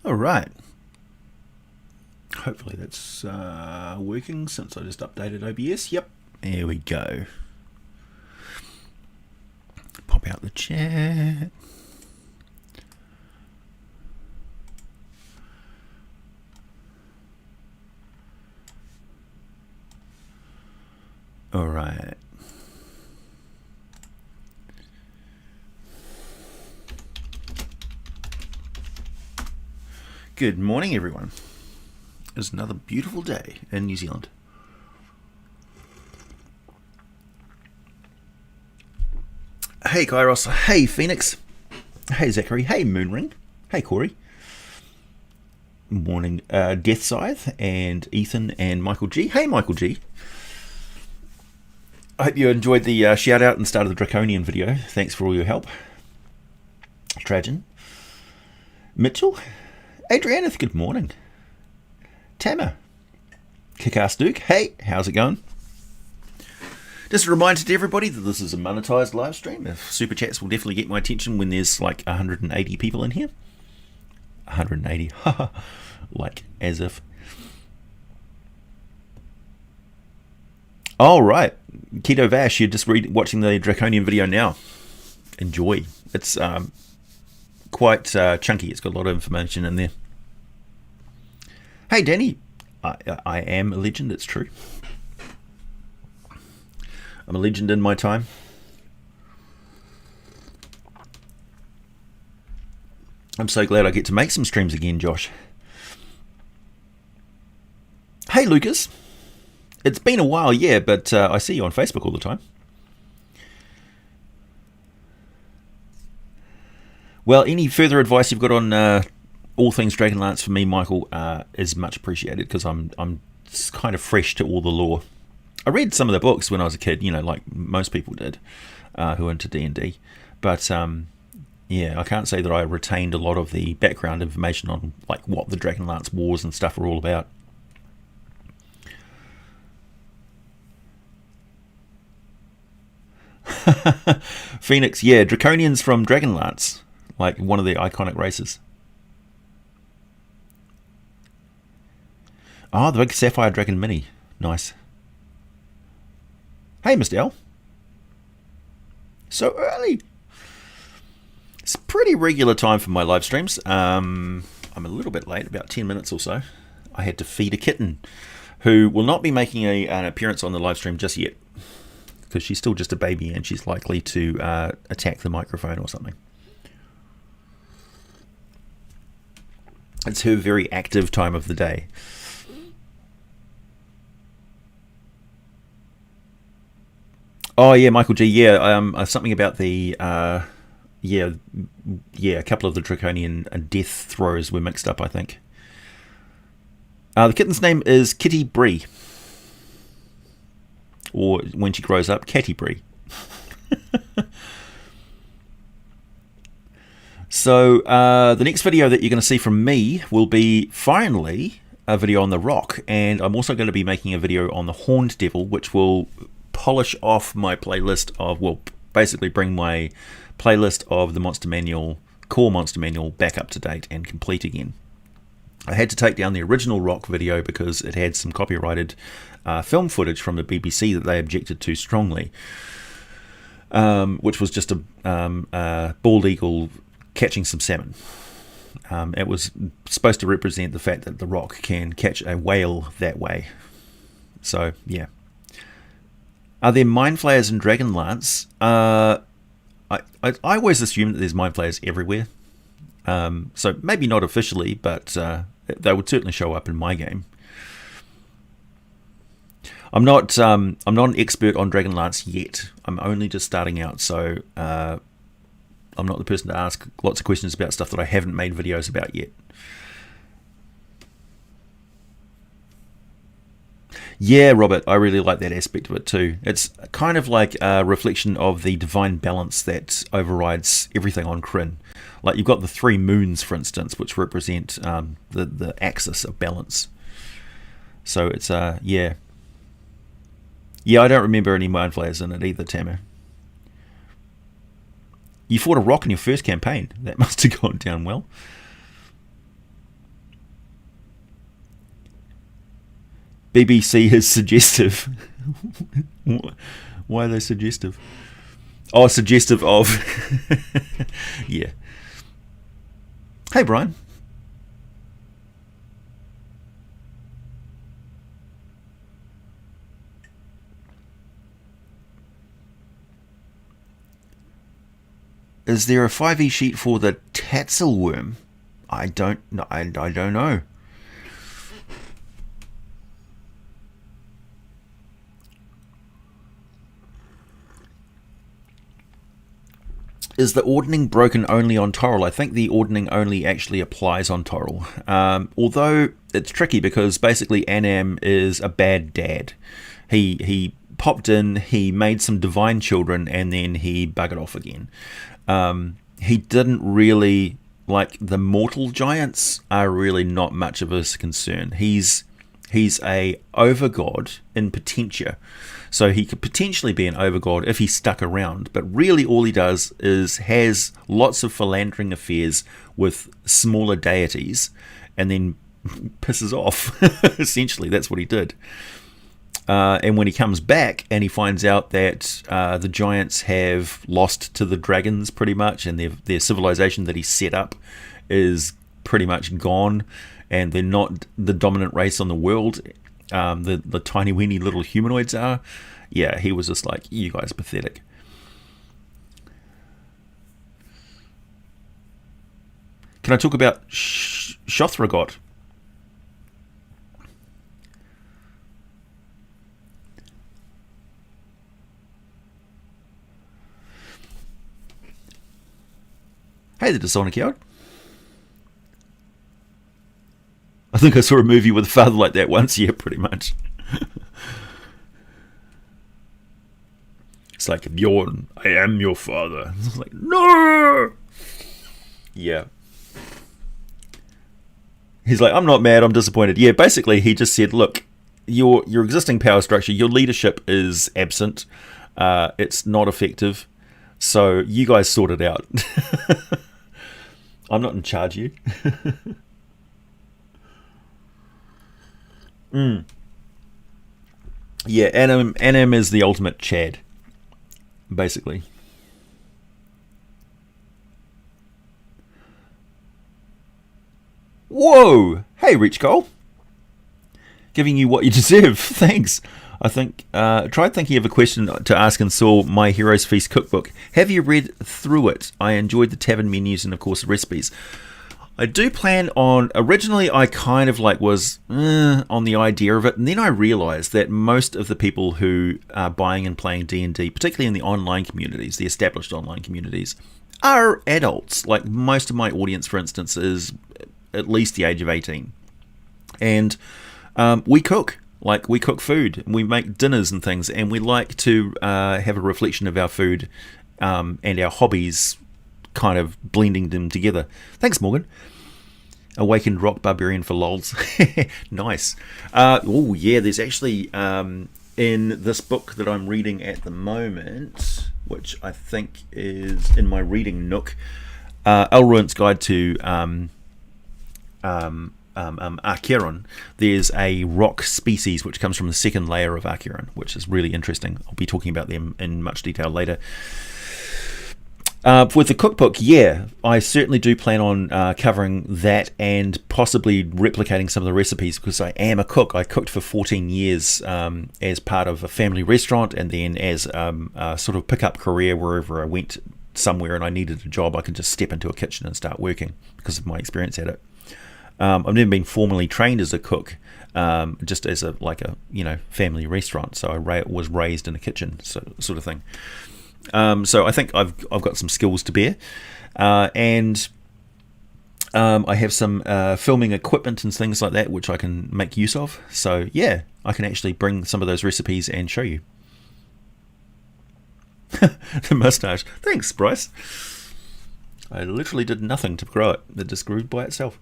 All right. Hopefully that's working since I just updated OBS. Yep. There we go. Pop out the chat. All right. Good morning, everyone. It's another beautiful day in New Zealand. Hey, Kairos. Hey, Phoenix. Hey, Zachary. Hey, Moonring. Hey, Corey. Morning, Death Scythe and Ethan and Michael G. Hey, Michael G. I hope you enjoyed the shout out and start of the Draconian video. Thanks for all your help. Trajan. Mitchell. Adrianeth, good morning. Tammer. Kick-Ass Duke. Hey, how's it going? Just a reminder to everybody that this is a monetized live stream. If Super Chats will definitely get my attention when there's like 180 people in here. 180. Like, as if. Oh, right. Keto Vash, you're just watching the Draconian video now. Enjoy. It's quite chunky. It's got a lot of information in there. Hey, Danny. I am a legend, it's true. I'm a legend in my time. I'm so glad I get to make some streams again, Josh. Hey, Lucas. It's been a while, yeah, but I see you on Facebook all the time. Well, any further advice you've got on all things Dragonlance for me, Michael, is much appreciated, because I'm kind of fresh to all the lore. I read some of the books when I was a kid, you know, like most people did who are into D&D. But, yeah, I can't say that I retained a lot of the background information on like what the Dragonlance Wars and stuff are all about. Phoenix, yeah, Draconians from Dragonlance, like one of the iconic races. Oh, the big Sapphire Dragon Mini. Nice. Hey, Mr. L. So early. It's pretty regular time for my live streams. I'm a little bit late, about 10 minutes or so. I had to feed a kitten who will not be making an appearance on the live stream just yet, because she's still just a baby and she's likely to attack the microphone or something. It's her very active time of the day. Oh yeah, Michael G. Yeah, something about the yeah, a couple of the Draconian death throws were mixed up, I think. The kitten's name is Kitty Bree. Or when she grows up, Catty Bree. So the next video that you're going to see from me will be finally a video on the Rock, and I'm also going to be making a video on the Horned Devil, which will polish off my playlist of, well, basically bring my playlist of the Monster Manual, core Monster Manual, back up to date and complete again. I had to take down the original Rock video because it had some copyrighted film footage from the BBC that they objected to strongly, which was just a bald eagle catching some salmon. It was supposed to represent the fact that the Rock can catch a whale that way. So, yeah. Are there Mind Flayers in Dragonlance? I always assume that there's Mind Flayers everywhere. So maybe not officially, but they would certainly show up in my game. I'm not an expert on Dragonlance yet. I'm only just starting out, so I'm not the person to ask lots of questions about stuff that I haven't made videos about yet. Yeah, Robert, I really like that aspect of it too. It's kind of like a reflection of the divine balance that overrides everything on Kryn. Like you've got the three moons, for instance, which represent the axis of balance. So it's, yeah. Yeah, I don't remember any Mind Flayers in it either, Tammer. You fought a rock in your first campaign. That must have gone down well. BBC is suggestive. Why are they suggestive? Oh, suggestive of. Yeah. Hey, Brian. Is there a 5e sheet for the Tatzelworm? I don't know. I don't know. Is the ordning broken only on Toril? I think the ordning only actually applies on Toril. Although it's tricky because basically Anam is a bad dad. He popped in, he made some divine children, and then he buggered off again. He didn't really, like, the mortal giants are really not much of his concern. He's a overgod in potentia, so he could potentially be an overgod if he stuck around, but really all he does is has lots of philandering affairs with smaller deities and then pisses off. Essentially, that's what he did. And when he comes back and he finds out that the giants have lost to the dragons pretty much, and their civilization that he set up is pretty much gone, and they're not the dominant race on the world, the tiny weeny little humanoids are, yeah, he was just like, you guys are pathetic. Can I talk about Shothragot? Hey, the Disonic Yard. I think I saw a movie with a father like that once, yeah, pretty much. It's like, Bjorn, I am your father. It's like, no! Yeah. He's like, I'm not mad, I'm disappointed. Yeah, basically, he just said, look, your existing power structure, your leadership is absent. It's not effective. So you guys sort it out. I'm not in charge of you. Yeah, Anam is the ultimate Chad, basically. Whoa! Hey, Rich Cole. Giving you what you deserve. Thanks. I think tried thinking of a question to ask and saw My Heroes Feast cookbook. Have you read through it? I enjoyed the tavern menus and of course the recipes. I do plan on, originally I kind of like was on the idea of it, and then I realised that most of the people who are buying and playing D&D, particularly in the online communities, the established online communities, are adults. Like most of my audience, for instance, is at least the age of 18. And we cook. Like, we cook food, we make dinners and things, and we like to have a reflection of our food and our hobbies, kind of blending them together. Thanks, Morgan. Awakened Rock Barbarian for lols. Nice. Oh, yeah, there's actually, in this book that I'm reading at the moment, which I think is in my reading nook, Elruint's Guide to Arcadia, there's a rock species which comes from the second layer of Arcadia, which is really interesting. I'll be talking about them in much detail later. With the cookbook, yeah, I certainly do plan on covering that and possibly replicating some of the recipes, because I am a cook. I cooked for 14 years as part of a family restaurant, and then as a sort of pick-up career wherever I went somewhere and I needed a job, I could just step into a kitchen and start working because of my experience at it. I've never been formally trained as a cook, just as a family restaurant. So I was raised in a kitchen, sort of thing. So I think I've got some skills to bear, and I have some filming equipment and things like that which I can make use of. So yeah, I can actually bring some of those recipes and show you. The mustache. Thanks, Bryce. I literally did nothing to grow it. It just grew by itself.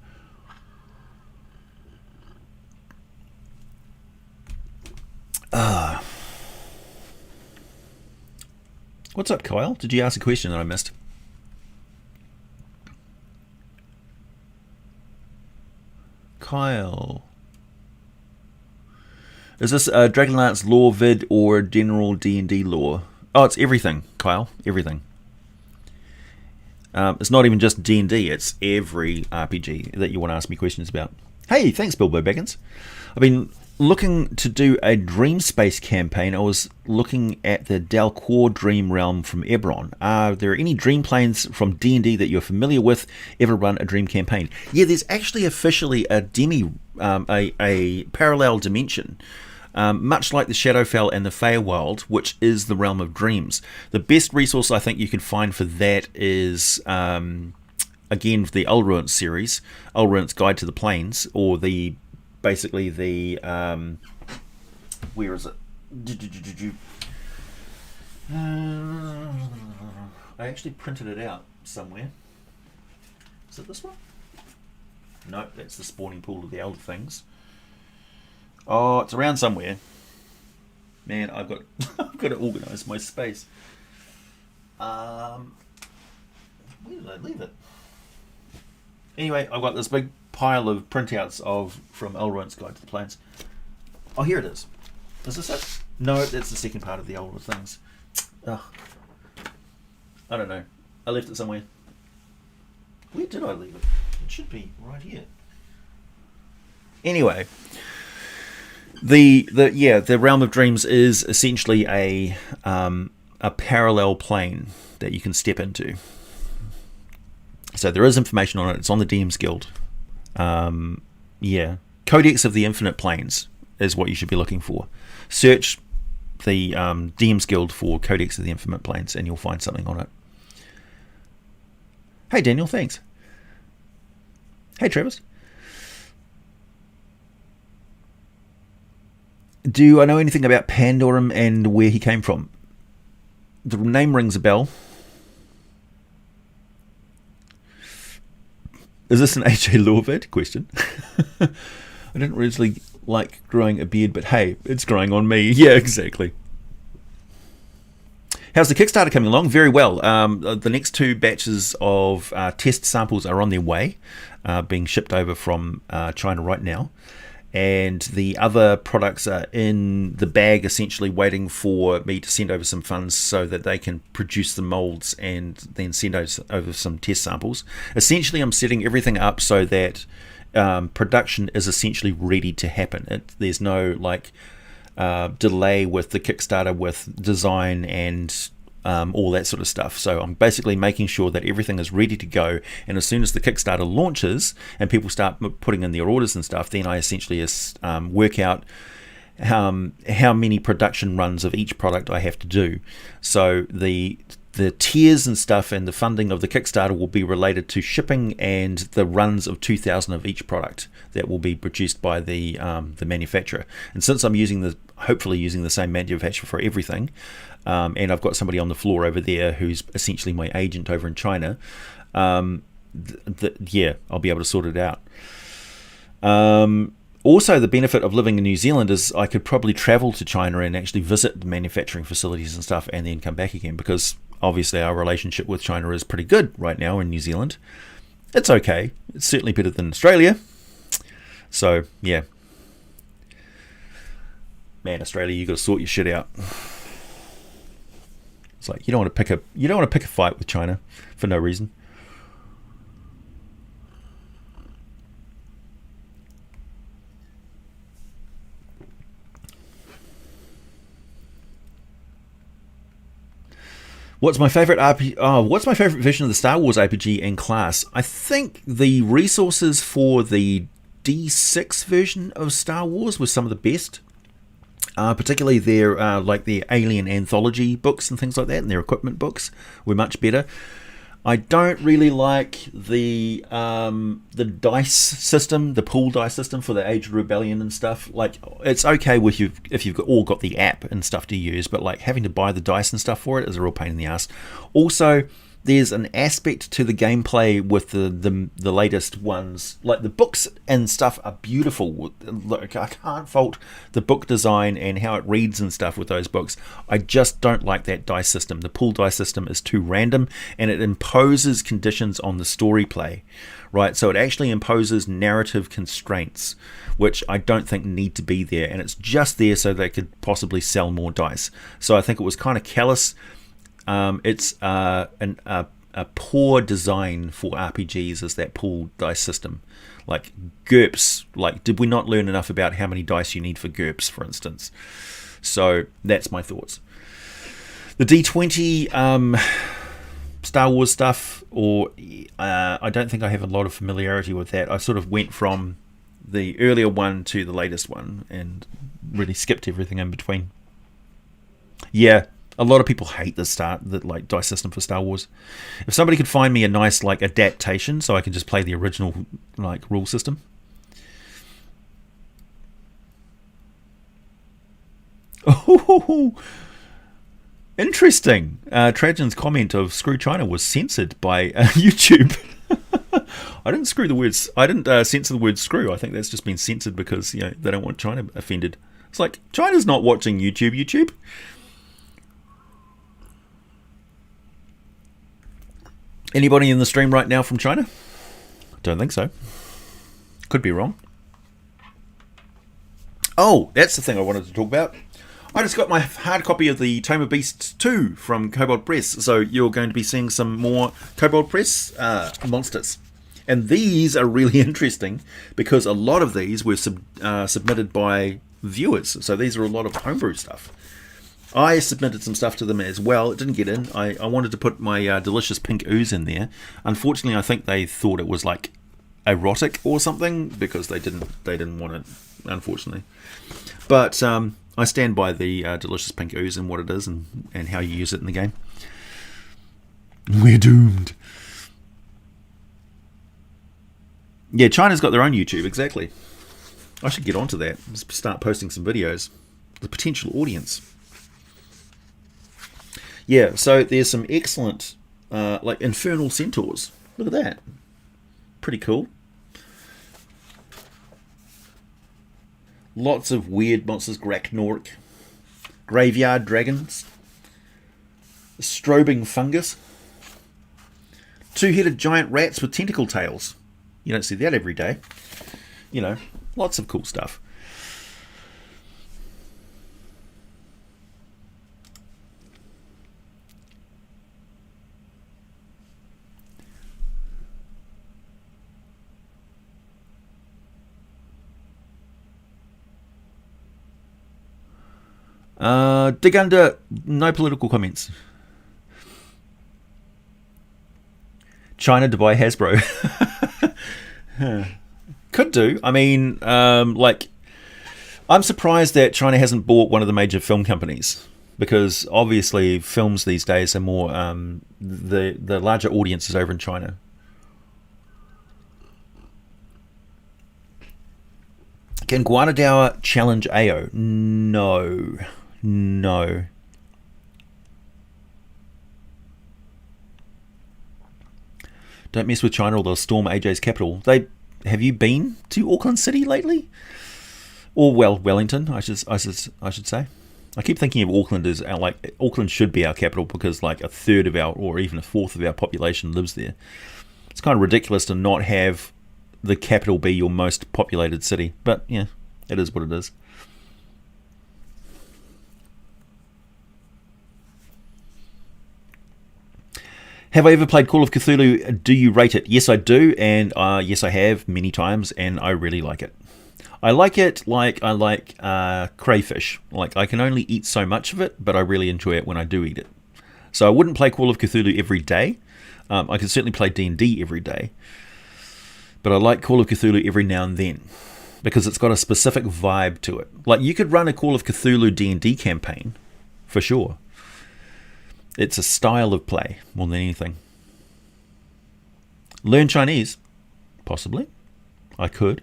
What's up, Kyle? Did you ask a question that I missed? Kyle. Is this a Dragonlance lore vid or general D&D lore? Oh, it's everything, Kyle. Everything. It's not even just D&D. It's every RPG that you want to ask me questions about. Hey, thanks, Bilbo Baggins. I've been looking to do a Dream Space campaign. I was looking at the Dalquor Dream Realm from Eberron. Are there any dream planes from D&D that you're familiar with ever run a dream campaign? Yeah, there's actually officially a a parallel dimension, much like the Shadowfell and the Feywild, which is the Realm of Dreams. The best resource I think you can find for that is, again, the Ulruant series, Ulruant's Guide to the Planes, or basically the where is it? I actually printed it out somewhere. Is it this one? No, that's the spawning pool of the elder things. Oh, it's around somewhere. Man, I've got to organise my space. Where did I leave it? Anyway, I've got this big pile of printouts from Elrond's Guide to the Planes. Oh, here it is. Is this it? No, that's the second part of the older things. Ugh. I don't know. I left it somewhere. Where did I leave it? It should be right here. Anyway, the Realm of Dreams is essentially a parallel plane that you can step into. So there is information on it. It's on the DM's Guild. Codex of the Infinite Planes is what you should be looking for. Search the DM's Guild for Codex of the Infinite Planes and you'll find something on it. Hey Daniel, thanks. Hey Travis. Do I know anything about Pandorum and where he came from? The name rings a bell. Is this an AJ Lorvid question? I didn't really like growing a beard, but hey, it's growing on me. Yeah, exactly. How's the Kickstarter coming along? Very well. The next 2 batches of test samples are on their way, being shipped over from China right now. And the other products are in the bag, essentially waiting for me to send over some funds so that they can produce the molds and then send over some test samples. Essentially, I'm setting everything up so that production is essentially ready to happen. There's no delay with the Kickstarter with design and all that sort of stuff. So I'm basically making sure that everything is ready to go, and as soon as the Kickstarter launches and people start putting in their orders and stuff, then I essentially work out how many production runs of each product I have to do. So the tiers and stuff and the funding of the Kickstarter will be related to shipping and the runs of 2,000 of each product that will be produced by the manufacturer. And since I'm hopefully using the same manufacturer for everything, and I've got somebody on the floor over there who's essentially my agent over in China, I'll be able to sort it out. Also, the benefit of living in New Zealand is I could probably travel to China and actually visit the manufacturing facilities and stuff and then come back again, because obviously our relationship with China is pretty good right now in New Zealand. It's okay. It's certainly better than Australia. So, yeah. Man, Australia, you got to sort your shit out. It's like you don't want to pick a fight with China for no reason. What's my favorite version of the Star Wars RPG in class? I think the resources for the D6 version of Star Wars were some of the best. Particularly their Alien anthology books and things like that, and their equipment books were much better. I don't really like the dice system, the pool dice system for the Age of Rebellion and stuff. Like, it's okay if you've all got the app and stuff to use, but like having to buy the dice and stuff for it is a real pain in the ass. Also, there's an aspect to the gameplay with the latest ones. Like the books and stuff are beautiful. Like, I can't fault the book design and how it reads and stuff with those books. I just don't like that dice system. The pool dice system is too random, and it imposes conditions on the story play, right? So it actually imposes narrative constraints, which I don't think need to be there, and it's just there so they could possibly sell more dice. So I think it was kind of callous. It's a poor design for RPGs is that pool dice system. Like GURPS, like did we not learn enough about how many dice you need for GURPS, for instance? So that's my thoughts. The D20 Star Wars stuff, or I don't think I have a lot of familiarity with that. I sort of went from the earlier one to the latest one and really skipped everything in between. Yeah. A lot of people hate the like dice system for Star Wars. If somebody could find me a nice like adaptation so I can just play the original like rule system. Oh, interesting. Trajan's comment of "Screw China" was censored by YouTube. I didn't censor the word "screw." I think that's just been censored because they don't want China offended. It's like China's not watching YouTube. YouTube. Anybody in the stream right now from China? Don't think so. Could be wrong. Oh, that's the thing I wanted to talk about. I just got my hard copy of the Tome of Beasts 2 from Kobold Press. So you're going to be seeing some more Kobold Press monsters. And these are really interesting because a lot of these were submitted by viewers. So these are a lot of homebrew stuff. I submitted some stuff to them as well. It didn't get in. I wanted to put my delicious pink ooze in there. Unfortunately, I think they thought it was like erotic or something because they didn't want it, unfortunately. But I stand by the delicious pink ooze and what it is and how you use it in the game. We're doomed. Yeah, China's got their own YouTube, exactly. I should get onto that. Start posting some videos. The potential audience. Yeah, so there's some excellent, like infernal centaurs. Look at that. Pretty cool. Lots of weird monsters. Graknork. Graveyard dragons. Strobing fungus. Two-headed giant rats with tentacle tails. You don't see that every day. Lots of cool stuff. Dig under. No political comments. China to buy Hasbro. Could do. I mean, I'm surprised that China hasn't bought one of the major film companies because obviously films these days are more the larger audiences over in China. Can Guanadao challenge AO? No. Don't mess with China or they'll storm AJ's capital. Have you been to Auckland City lately? Or Wellington, I should say. I keep thinking of Auckland as Auckland should be our capital because like a third of our or even a fourth of our population lives there. It's kind of ridiculous to not have the capital be your most populated city, but yeah, it is what it is. Have I ever played Call of Cthulhu? Do you rate it? Yes, I do, and yes, I have many times, and I really like it. I like it like I like crayfish. Like, I can only eat so much of it, but I really enjoy it when I do eat it. So I wouldn't play Call of Cthulhu every day. I can certainly play D&D every day. But I like Call of Cthulhu every now and then, because it's got a specific vibe to it. Like, you could run a Call of Cthulhu D&D campaign, for sure. It's a style of play more than anything. Learn Chinese? Possibly. I could.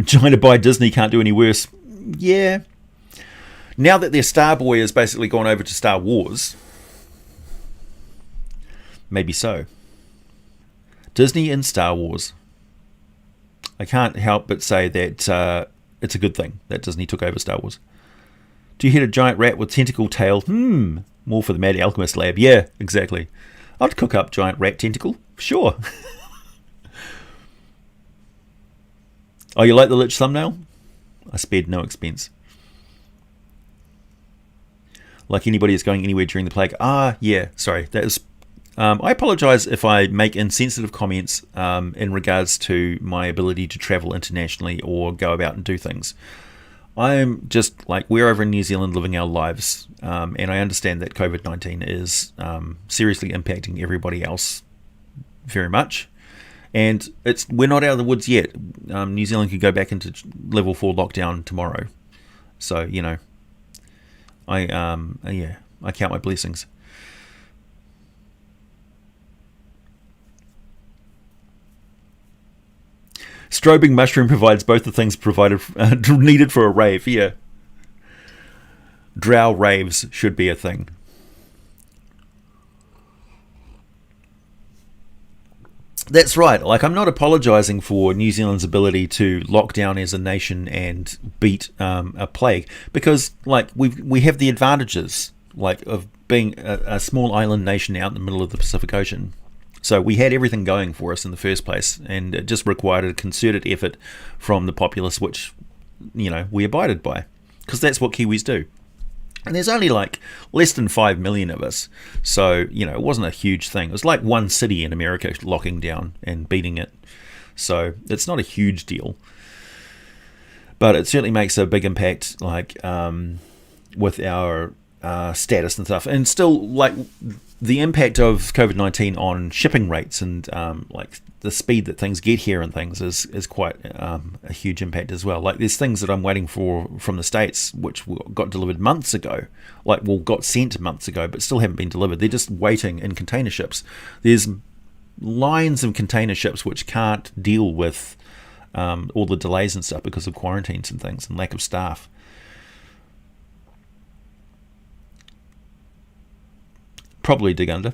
Trying to buy Disney can't do any worse. Yeah. Now that their Starboy has basically gone over to Star Wars, maybe so. Disney and Star Wars. I can't help but say that it's a good thing that Disney took over Star Wars. Do you hit a giant rat with tentacle tail? More for the Mad Alchemist Lab. Yeah, exactly. I'd cook up giant rat tentacle. Sure. Oh, you like the Lich thumbnail? I spared no expense. Like anybody is going anywhere during the plague. Yeah, sorry. That is. I apologise if I make insensitive comments in regards to my ability to travel internationally or go about and do things. I'm just like, we're over in New Zealand living our lives, and I understand that COVID-19 is seriously impacting everybody else very much. And we're not out of the woods yet. New Zealand could go back into level 4 lockdown tomorrow. So, you know, I count my blessings. Strobing mushroom provides both the things provided needed for a rave. Yeah, drow raves should be a thing. That's right. Like, I'm not apologising for New Zealand's ability to lock down as a nation and beat a plague, because like we have the advantages like of being a small island nation out in the middle of the Pacific Ocean. So we had everything going for us in the first place, and it just required a concerted effort from the populace, which, you know, we abided by, because that's what Kiwis do. And there's only like less than 5 million of us. So, you know, it wasn't a huge thing. It was like one city in America locking down and beating it. So it's not a huge deal. But it certainly makes a big impact, like, with our status and stuff. And still, like, the impact of COVID-19 on shipping rates and, like, the speed that things get here and things is quite a huge impact as well. Like, there's things that I'm waiting for from the States which got delivered months ago, got sent months ago, but still haven't been delivered. They're just waiting in container ships. There's lines of container ships which can't deal with all the delays and stuff because of quarantines and things and lack of staff. Probably dig under.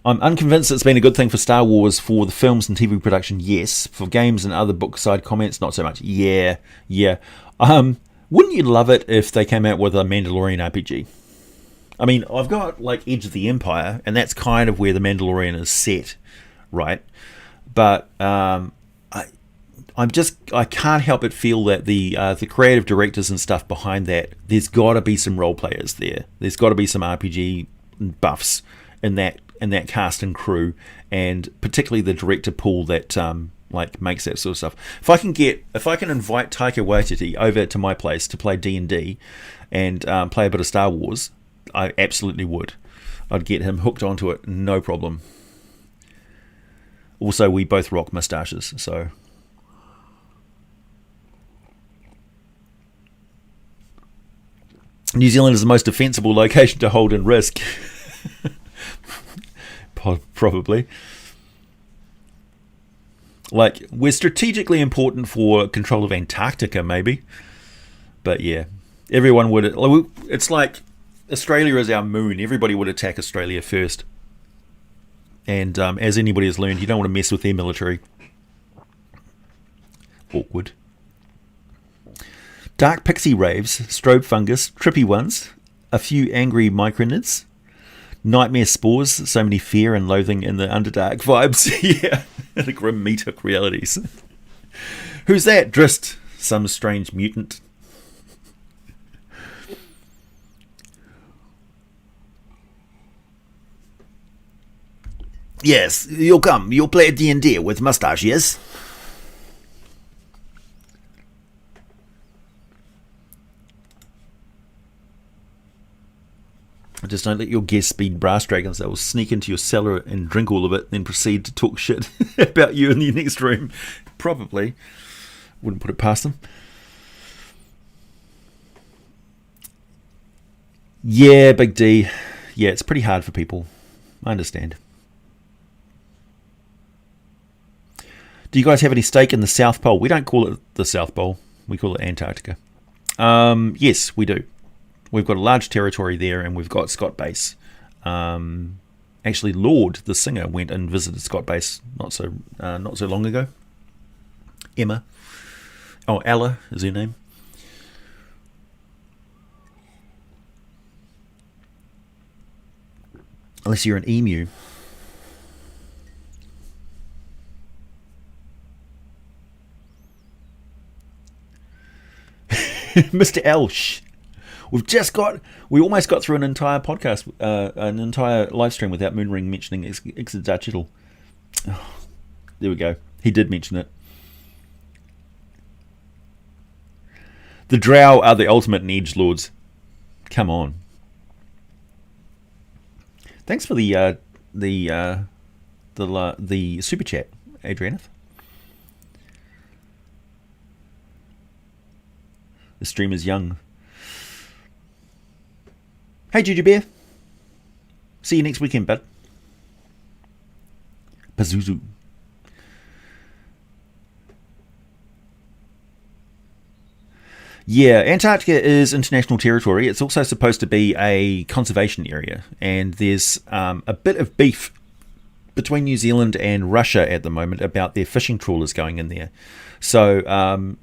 I'm unconvinced it's been a good thing for Star Wars for the films and TV production, yes. For games and other book side comments, not so much. Yeah. Wouldn't you love it if they came out with a Mandalorian RPG? I mean, I've got like Edge of the Empire, and that's kind of where the Mandalorian is set, right? But I can't help but feel that the creative directors and stuff behind that, there's got to be some role players there. There's got to be some RPG buffs in that cast and crew, and particularly the director pool that like makes that sort of stuff. If I can invite Taika Waititi over to my place to play D&D and play a bit of Star Wars, I absolutely would. I'd get him hooked onto it, no problem. Also, we both rock moustaches, so. New Zealand is the most defensible location to hold in risk. Probably. Like, we're strategically important for control of Antarctica, maybe. But yeah, everyone would. It's like Australia is our moon. Everybody would attack Australia first. And as anybody has learned, you don't want to mess with their military. Awkward. Dark pixie raves, strobe fungus, trippy ones, a few angry micronids, nightmare spores, so many fear and loathing in the Underdark vibes. Yeah, the grim meat hook realities. Who's that? Drist, some strange mutant. Yes, you'll come. You'll play D&D with moustache, yes? Just don't let your guests be brass dragons. They will sneak into your cellar and drink all of it, then proceed to talk shit about you in the next room. Probably. Wouldn't put it past them. Yeah, Big D. Yeah, it's pretty hard for people. I understand. Do you guys have any stake in the South Pole? We don't call it the South Pole. We call it Antarctica. Yes, we do. We've got a large territory there, and we've got Scott Base. Actually, Lord, the singer, went and visited Scott Base not so long ago. Ella is her name. Unless you're an emu. Mr. Elsh. We almost got through an entire podcast, an entire live stream without Moonring mentioning Exadigital. Oh, there we go. He did mention it. The Drow are the ultimate edgelords. Come on. Thanks for the super chat, Adrianeth. The stream is young. Hey, Juju Bear. See you next weekend, bud. Pazuzu. Yeah, Antarctica is international territory. It's also supposed to be a conservation area, and there's a bit of beef between New Zealand and Russia at the moment about their fishing trawlers going in there. So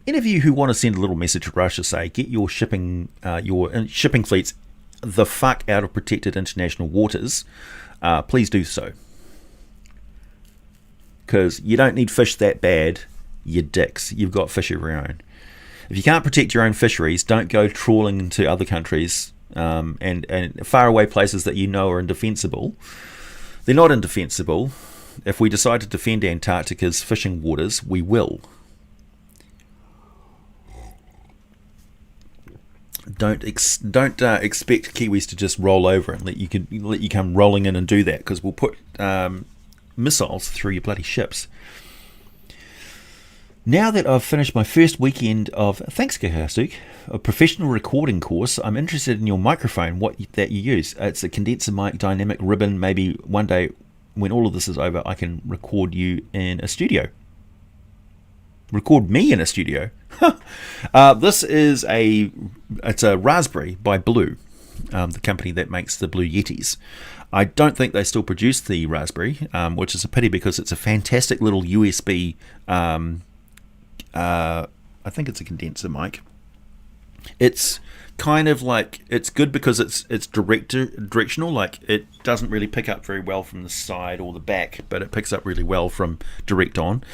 any of you who want to send a little message to Russia, say, get your shipping fleets the fuck out of protected international waters, please do so. Because you don't need fish that bad, you dicks. You've got fish of your own. If you can't protect your own fisheries, don't go trawling into other countries and faraway places that you know are indefensible. They're not indefensible. If we decide to defend Antarctica's fishing waters, we will. Don't expect Kiwis to just roll over and let you come rolling in and do that, because we'll put missiles through your bloody ships. Now that I've finished my first weekend of, thanks Kahasuk, a professional recording course, I'm interested in your microphone, that you use. It's a condenser mic, dynamic ribbon. Maybe one day when all of this is over, I can record you in a studio. Record me in a studio. This is a Raspberry by Blue, the company that makes the Blue Yetis. I don't think they still produce the Raspberry, which is a pity because it's a fantastic little USB. I think it's a condenser mic. It's kind of like, it's good because it's directional. Like, it doesn't really pick up very well from the side or the back, but it picks up really well from direct on.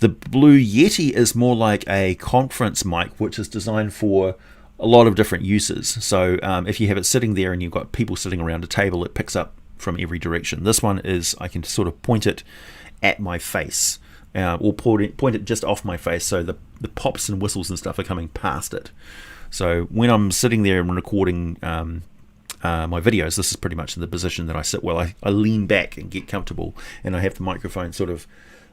The Blue Yeti is more like a conference mic, which is designed for a lot of different uses. So if you have it sitting there and you've got people sitting around a table, it picks up from every direction. This one is, I can sort of point it at my face, or point it just off my face, so the pops and whistles and stuff are coming past it. So when I'm sitting there and recording my videos, this is pretty much the position that I sit. Well, I lean back and get comfortable, and I have the microphone sort of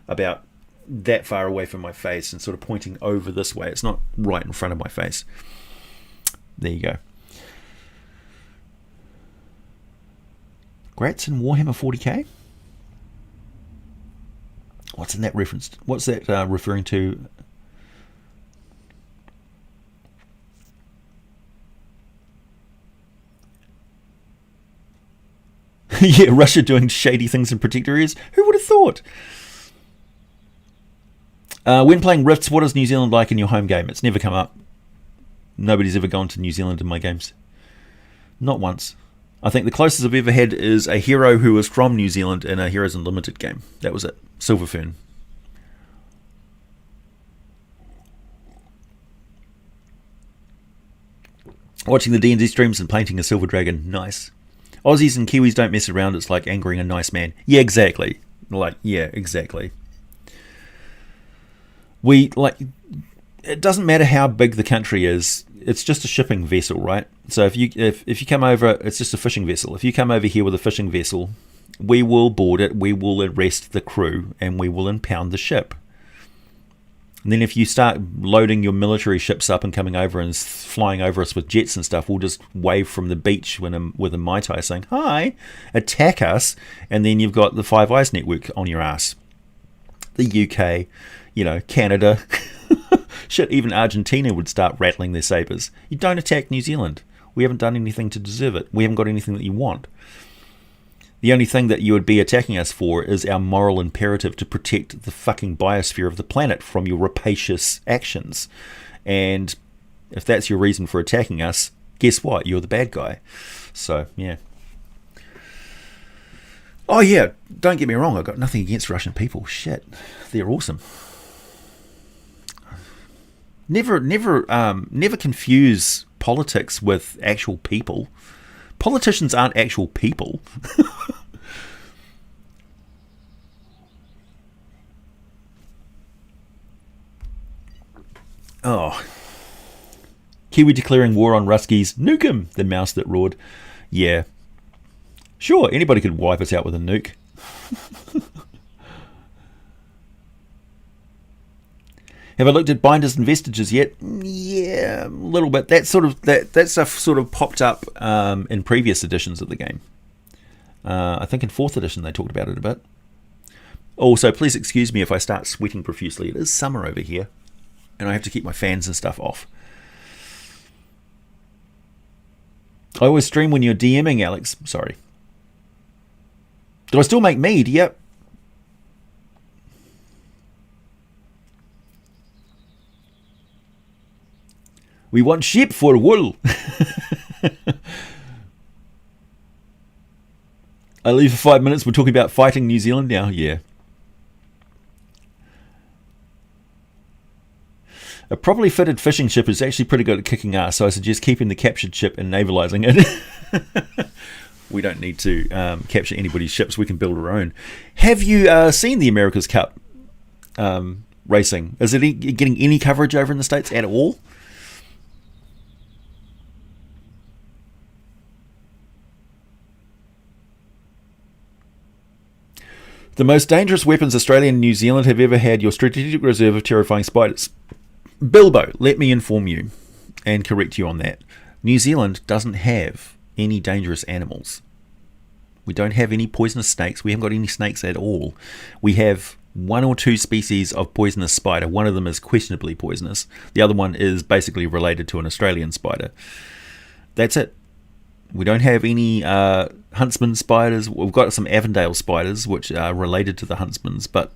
about that far away from my face and sort of pointing over this way. It's not right in front of my face. There you go. Grats in Warhammer 40k? What's in that reference? What's that referring to? Yeah, Russia doing shady things in protected areas. Who would have thought? When playing Rifts, what is New Zealand like in your home game? It's never come up. Nobody's ever gone to New Zealand in my games. Not once. I think the closest I've ever had is a hero who was from New Zealand in a Heroes Unlimited game. That was it. Silverfern. Watching the D&D streams and painting a silver dragon. Nice. Aussies and Kiwis don't mess around. It's like angering a nice man. Yeah, exactly. Exactly. It doesn't matter how big the country is. It's just a shipping vessel, right? So if you come over, it's just a fishing vessel. If you come over here with a fishing vessel, we will board it, we will arrest the crew, and we will impound the ship. And then if you start loading your military ships up and coming over and flying over us with jets and stuff, we'll just wave from the beach with a Mai Tai saying, "Hi, attack us," and then you've got the Five Eyes network on your ass. the UK, Canada. Shit, even Argentina would start rattling their sabres. You don't attack New Zealand. We haven't done anything to deserve it. We haven't got anything that you want. The only thing that you would be attacking us for is our moral imperative to protect the fucking biosphere of the planet from your rapacious actions. And if that's your reason for attacking us, guess what? You're the bad guy. So, yeah. Oh, yeah, don't get me wrong. I've got nothing against Russian people. Shit, they're awesome. Never confuse politics with actual people. Politicians aren't actual people. Oh. Kiwi declaring war on Ruskies. Nuke him, the mouse that roared. Yeah. Sure, anybody could wipe us out with a nuke. Have I looked at binders and vestiges yet? Yeah, a little bit. That stuff sort of popped up in previous editions of the game. I think in 4th edition they talked about it a bit. Also, please excuse me if I start sweating profusely. It is summer over here, and I have to keep my fans and stuff off. I always stream when you're DMing, Alex. Sorry. Do I still make mead? Yep. We want sheep for wool. I leave for 5 minutes. We're talking about fighting New Zealand now. Yeah. A properly fitted fishing ship is actually pretty good at kicking ass, so I suggest keeping the captured ship and navalizing it. We don't need to capture anybody's ships. We can build our own. Have you seen the America's Cup racing? Is it getting any coverage over in the States at all? The most dangerous weapons Australia and New Zealand have ever had, your strategic reserve of terrifying spiders. Bilbo, let me inform you and correct you on that. New Zealand doesn't have any dangerous animals. We don't have any poisonous snakes. We haven't got any snakes at all. We have 1 or 2 species of poisonous spider. One of them is questionably poisonous. The other one is basically related to an Australian spider. That's it. We don't have any huntsman spiders. We've got some Avondale spiders, which are related to the huntsmans, but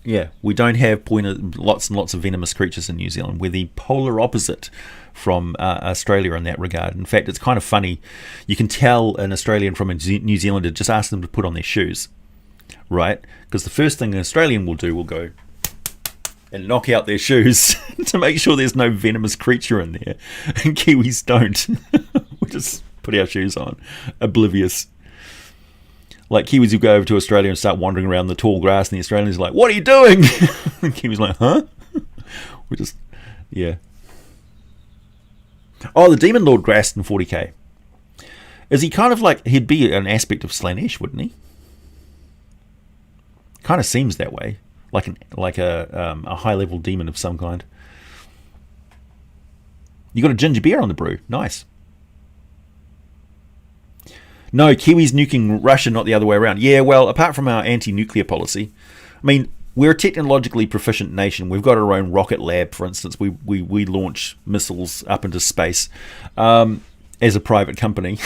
yeah, we don't have lots and lots of venomous creatures in New Zealand. We're the polar opposite from Australia in that regard. In fact, it's kind of funny. You can tell an Australian from a New Zealander, just ask them to put on their shoes, right? Because the first thing an Australian will do will go and knock out their shoes to make sure there's no venomous creature in there. And Kiwis don't. We just put our shoes on, oblivious. Like Kiwis will go over to Australia and start wandering around the tall grass, and the Australians are like, "What are you doing?" And Kiwis like, "Huh?" We just, yeah. Oh, the Demon Lord grassed in 40k. Is he kind of like, he'd be an aspect of Slaanesh, wouldn't he? Kind of seems that way, like a high level demon of some kind. You got a ginger beer on the brew, nice. No, Kiwis nuking Russia, not the other way around. Yeah, well, apart from our anti-nuclear policy, I mean, we're a technologically proficient nation. We've got our own rocket lab, for instance. We launch missiles up into space as a private company,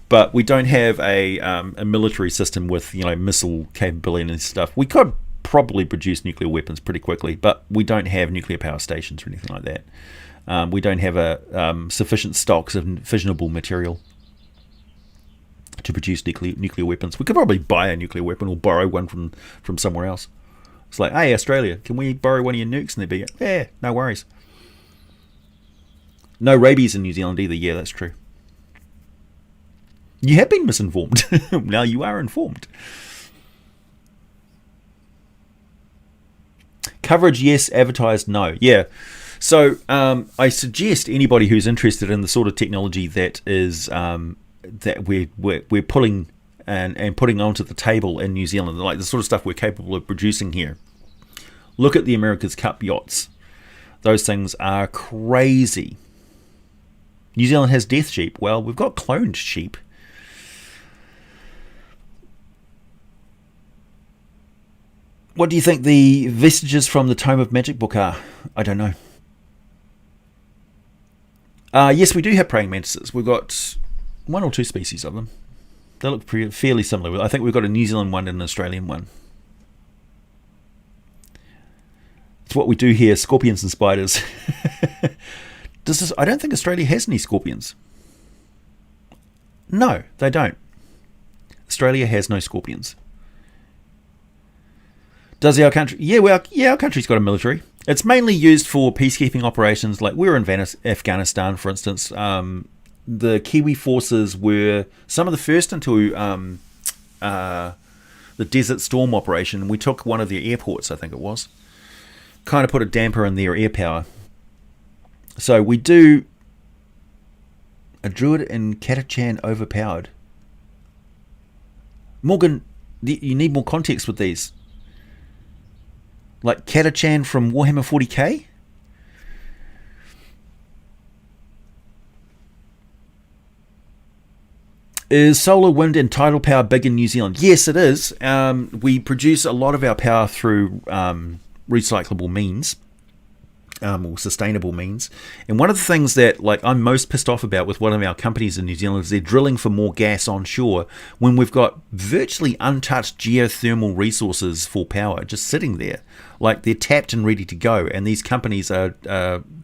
but we don't have a military system with missile capability and stuff. We could probably produce nuclear weapons pretty quickly, but we don't have nuclear power stations or anything like that. We don't have sufficient stocks of fissionable material to produce nuclear weapons. We could probably buy a nuclear weapon or borrow one from somewhere else. It's like, hey, Australia, can we borrow one of your nukes? And they'd be, yeah, no worries. No rabies in New Zealand either. Yeah, that's true. You have been misinformed. Now you are informed. Coverage, yes. Advertised, no. Yeah. So I suggest anybody who's interested in the sort of technology that is that we're pulling and putting onto the table in New Zealand, like the sort of stuff we're capable of producing here. Look at the America's Cup yachts. Those things are crazy. New Zealand has death sheep. Well, we've got cloned sheep. What do you think the vestiges from the Tome of Magic book are? I don't know. Yes, we do have praying mantises. We've got 1 or 2 species of them. They look fairly similar. I think we've got a New Zealand one and an Australian one. It's what we do here, scorpions and spiders. I don't think Australia has any scorpions. No, they don't. Australia has no scorpions. Does our country? Yeah, our country's got a military. It's mainly used for peacekeeping operations. Like we were in Afghanistan, for instance. The Kiwi forces were some of the first into the Desert Storm operation. We took one of their airports, I think it was. Kind of put a damper in their air power. So we do. A druid in Catachan overpowered. Morgan, you need more context with these. Like Catachan from Warhammer 40k? Is solar, wind and tidal power big in New Zealand? Yes, it is. We produce a lot of our power through recyclable means. Or sustainable means. And one of the things that I'm most pissed off about with one of our companies in New Zealand is they're drilling for more gas onshore when we've got virtually untouched geothermal resources for power just sitting there. Like they're tapped and ready to go, and these companies are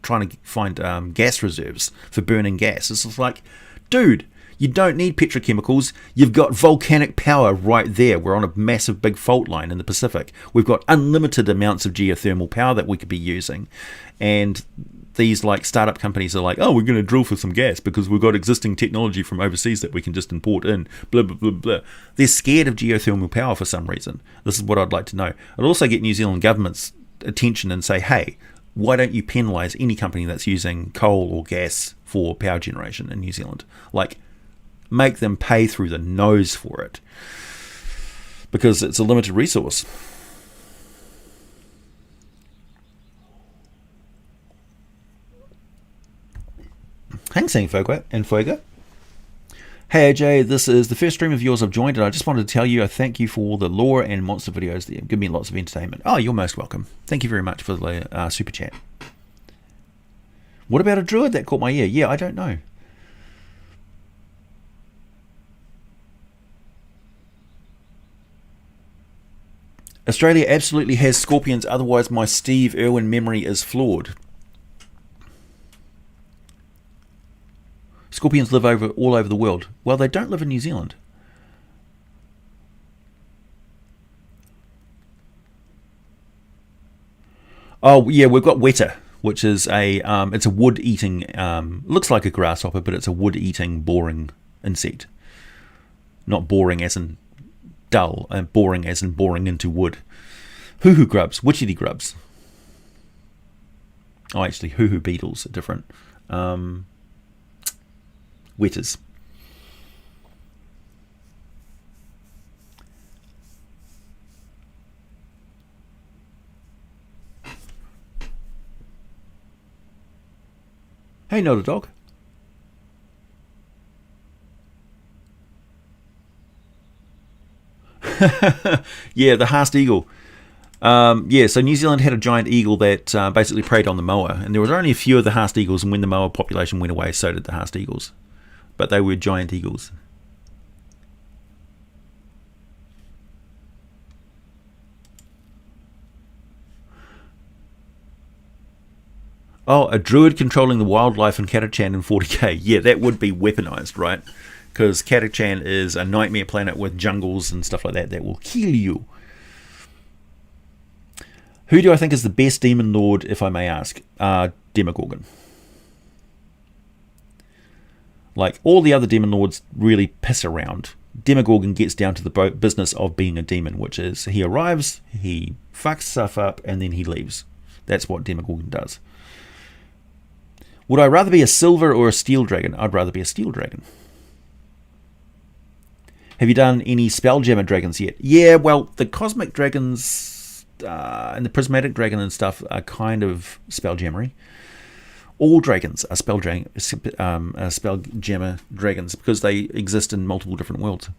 trying to find gas reserves for burning gas. It's just like, dude, you don't need petrochemicals. You've got volcanic power right there. We're on a massive big fault line in the Pacific. We've got unlimited amounts of geothermal power that we could be using. And these startup companies are like, oh, we're going to drill for some gas because we've got existing technology from overseas that we can just import in, blah, blah, blah, blah. They're scared of geothermal power for some reason. This is what I'd like to know. I'd also get New Zealand government's attention and say, hey, why don't you penalise any company that's using coal or gas for power generation in New Zealand? Make them pay through the nose for it because it's a limited resource. Thanks, Fuego. Hey AJ, this is the first stream of yours I've joined, and I just wanted to tell you I thank you for all the lore and monster videos that give me lots of entertainment. Oh, you're most welcome. Thank you very much for the super chat. What about a druid? That caught my ear. Yeah, I don't know. Australia absolutely has scorpions, otherwise my Steve Irwin memory is flawed. Scorpions live all over the world. Well, they don't live in New Zealand. Oh, yeah, we've got weta, which is it's a wood-eating, looks like a grasshopper, but it's a wood-eating, boring insect. Not boring as in dull, boring as in boring into wood. Hoo-hoo grubs, witchetty grubs. Oh, actually, hoo-hoo beetles are different. Wetters. Hey, not a dog. Yeah, the Haast eagle. Yeah, so New Zealand had a giant eagle that basically preyed on the moa, and there was only a few of the Haast eagles, and when the moa population went away, so did the Haast eagles. But they were giant eagles. Oh, a druid controlling the wildlife in Catachan in 40k. Yeah, that would be weaponized, right? Because Catachan is a nightmare planet with jungles and stuff like that will kill you. Who do I think is the best demon lord, if I may ask? Demogorgon. Like, all the other demon lords really piss around. Demogorgon gets down to the business of being a demon, which is he arrives, he fucks stuff up, and then he leaves. That's what Demogorgon does. Would I rather be a silver or a steel dragon? I'd rather be a steel dragon. Have you done any Spelljammer dragons yet? Yeah, well, the cosmic dragons and the prismatic dragon and stuff are kind of Spelljammery. All dragons are Spelljammer dragons because they exist in multiple different worlds.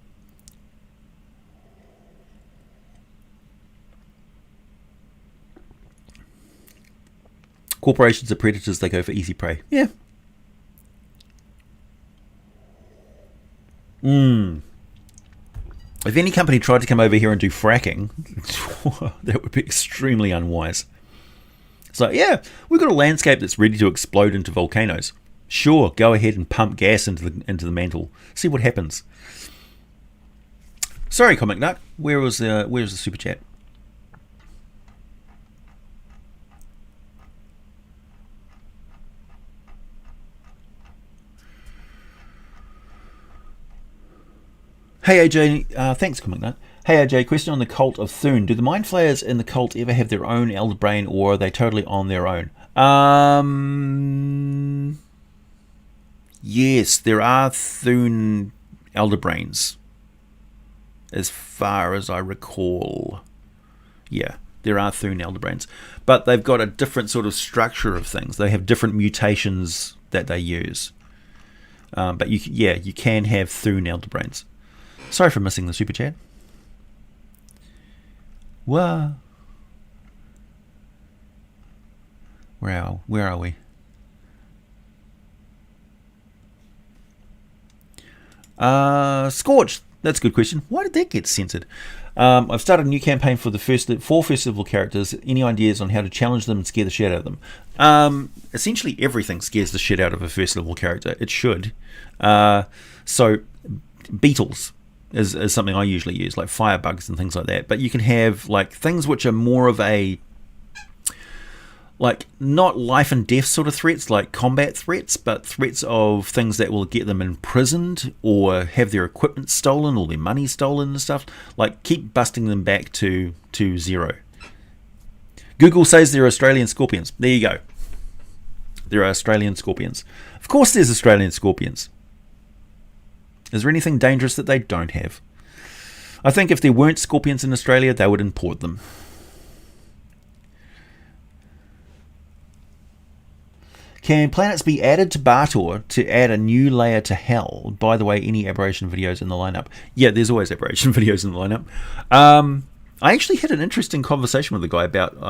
Corporations are predators, they go for easy prey. Yeah. If any company tried to come over here and do fracking, that would be extremely unwise. So yeah, we've got a landscape that's ready to explode into volcanoes. Sure, go ahead and pump gas into the mantle. See what happens. Sorry, Comic Nut. Where's the super chat? Hey AJ, thanks Comic Nut. Hey AJ, question on the cult of Thune. Do the Mind Flayers in the cult ever have their own Elder Brain, or are they totally on their own? Yes, there are Thune Elder Brains, as far as I recall. Yeah, there are Thune Elder Brains, but they've got a different sort of structure of things. They have different mutations that they use. But you can have Thune Elder Brains. Sorry for missing the super chat. Whoa. Where are we? Scorch. That's a good question. Why did that get censored? I've started a new campaign for the four first level characters. Any ideas on how to challenge them and scare the shit out of them? Essentially everything scares the shit out of a first level character. It should. So beetles is something I usually use, like firebugs and things like that. But you can have like things which are more of a, like, not life and death sort of threats, like combat threats, but threats of things that will get them imprisoned or have their equipment stolen or their money stolen and stuff. Like, keep busting them back to zero. Google says they're Australian scorpions. There you go. There are Australian scorpions. Of course there's Australian scorpions. Is there anything dangerous that they don't have? I think if there weren't scorpions in Australia, they would import them. Can planets be added to Bartor to add a new layer to Hell? By the way, any aberration videos in the lineup? Yeah, there's always aberration videos in the lineup. I actually had an interesting conversation with a guy about